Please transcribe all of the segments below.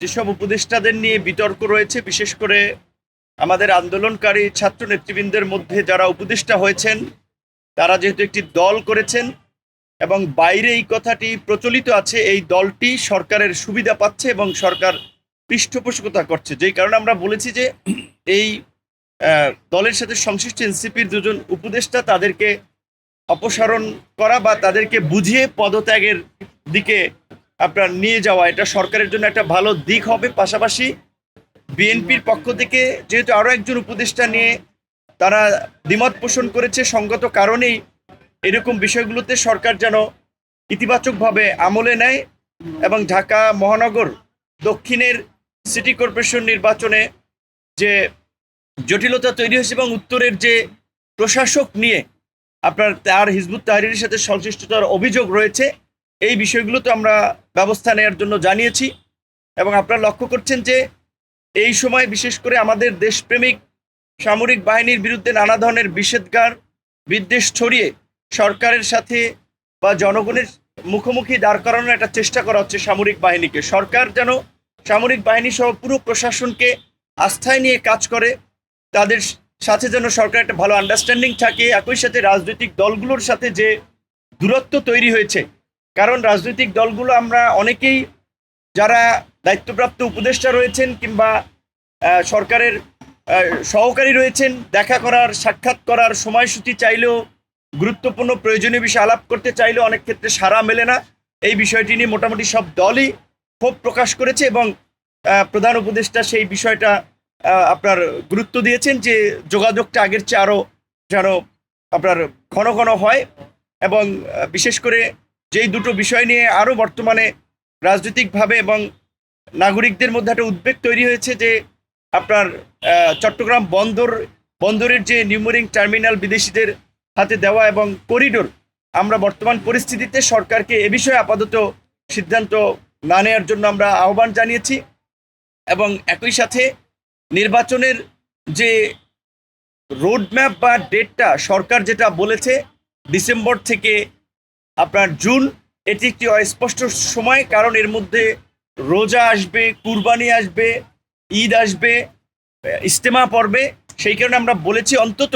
যেসব উপদেষ্টাদের নিয়ে বিতর্ক রয়েছে, বিশেষ করে আমাদের আন্দোলনকারী ছাত্র নেতৃবৃন্দের মধ্যে যারা উপদেষ্টা হয়েছেন, তারা যেহেতু একটি দল করেছেন এবং বাইরে এই কথাটি প্রচলিত আছে, এই দলটি সরকারের সুবিধা পাচ্ছে এবং সরকার পৃষ্ঠপোষকতা করছে, যেই কারণে আমরা বলেছি যে এই দলের সাথে সংশ্লিষ্ট এনসিপির দুজন উপদেষ্টা তাদেরকে অপসারণ করা বা তাদেরকে বুঝিয়ে পদত্যাগের দিকে আপনার নিয়ে যাওয়া, এটা সরকারের জন্য একটা ভালো দিক হবে। পাশাপাশি বিএনপির পক্ষ থেকে যেহেতু আরও একজন উপদেষ্টা নিয়ে তারা দ্বিমত পোষণ করেছে, সঙ্গত কারণেই এরকম বিষয়গুলোতে সরকার যেন ইতিবাচকভাবে আমলে নেয় এবং ঢাকা মহানগর দক্ষিণের সিটি কর্পোরেশন নির্বাচনে যে জটিলতা তৈরি হয়েছে এবং উত্তরের যে প্রশাসক নিয়ে আপনার তার হিজবুত তাহরীরের সাথে সংশ্লিষ্টতার অভিযোগ রয়েছে, এই বিষয়গুলো তো আমরা ব্যবস্থা নেওয়ার জন্য জানিয়েছি। এবং আপনারা লক্ষ্য করছেন যে এই সময় বিশেষ করে আমাদের দেশপ্রেমিক সামরিক বাহিনীর বিরুদ্ধে নানা ধরনের নিষেধাজ্ঞার বিদ্বেষ ছড়িয়ে সরকারের সাথে বা জনগণের মুখোমুখি দাঁড় করানোর একটা চেষ্টা করা হচ্ছে সামরিক বাহিনীকে। সরকার যেন সামরিক বাহিনী সহ পুরো প্রশাসনকে আস্থায় নিয়ে কাজ করে, তাদের সাথে যেন সরকার একটা ভালো আন্ডারস্ট্যান্ডিং থাকে। একই সাথে রাজনৈতিক দলগুলোর সাথে যে দূরত্ব তৈরি হয়েছে, কারণ রাজনৈতিক দলগুলো আমরা অনেকেই যারা দায়িত্বপ্রাপ্ত উপদেষ্টা রয়েছেন কিংবা সরকারের সহকারী রয়েছেন, দেখা করার সাক্ষাৎ করার সময়সূচি চাইলেও, গুরুত্বপূর্ণ প্রয়োজনীয় বিষয় আলাপ করতে চাইলেও অনেক ক্ষেত্রে সাড়া মেলে না। এই বিষয়টি নিয়ে মোটামুটি সব দলই ক্ষোভ প্রকাশ করেছে এবং প্রধান উপদেষ্টা সেই বিষয়টা আপনার গুরুত্ব দিয়েছেন যে যোগাযোগটা আগের চেয়ে আরও যেন আপনার ঘন ঘন হয়। এবং বিশেষ করে যেই দুটো বিষয় নিয়ে আরও বর্তমানে রাজনৈতিকভাবে এবং নাগরিকদের মধ্যে একটা উদ্বেগ তৈরি হয়েছে যে আপনার চট্টগ্রাম বন্দরের যে নিউমোরিং টার্মিনাল বিদেশিদের হাতে দেওয়া এবং করিডোর, আমরা বর্তমান পরিস্থিতিতে সরকারকে এ বিষয়ে আপাতত সিদ্ধান্ত না নেওয়ার জন্য আমরা আহ্বান জানিয়েছি। এবং একই সাথে নির্বাচনের যে রোডম্যাপ বা ডেটটা সরকার যেটা বলেছে ডিসেম্বর থেকে আপনার জুন, এটি একটি অস্পষ্ট সময়, কারণ এর মধ্যে রোজা আসবে, কুরবানি আসবে, ঈদ আসবে, ইজতেমা পড়বে। সেই কারণে আমরা বলেছি অন্তত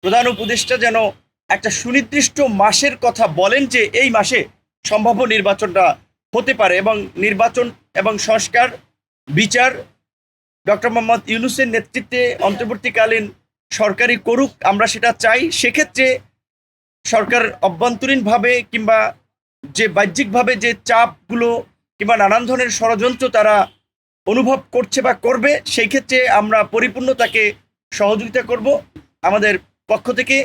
প্রধান উপদেষ্টা যেন একটা সুনির্দিষ্ট মাসের কথা বলেন যে এই মাসে সম্ভাব্য নির্বাচনটা হতে পারে এবং নির্বাচন এবং সংস্কার বিচার ডক্টর মোহাম্মদ ইউনূসের নেতৃত্বে অন্তর্বর্তীকালীন সরকারি করুক, আমরা সেটা চাই। সেক্ষেত্রে সরকার অভ্যন্তরীণভাবে কিংবা যে বাহ্যিকভাবে যে চাপগুলো কিংবা নানান ধরনের ষড়যন্ত্র তারা অনুভব করছে বা করবে, সেই ক্ষেত্রে আমরা পরিপূর্ণ তাকে সহযোগিতা করব আমাদের পক্ষ থেকে।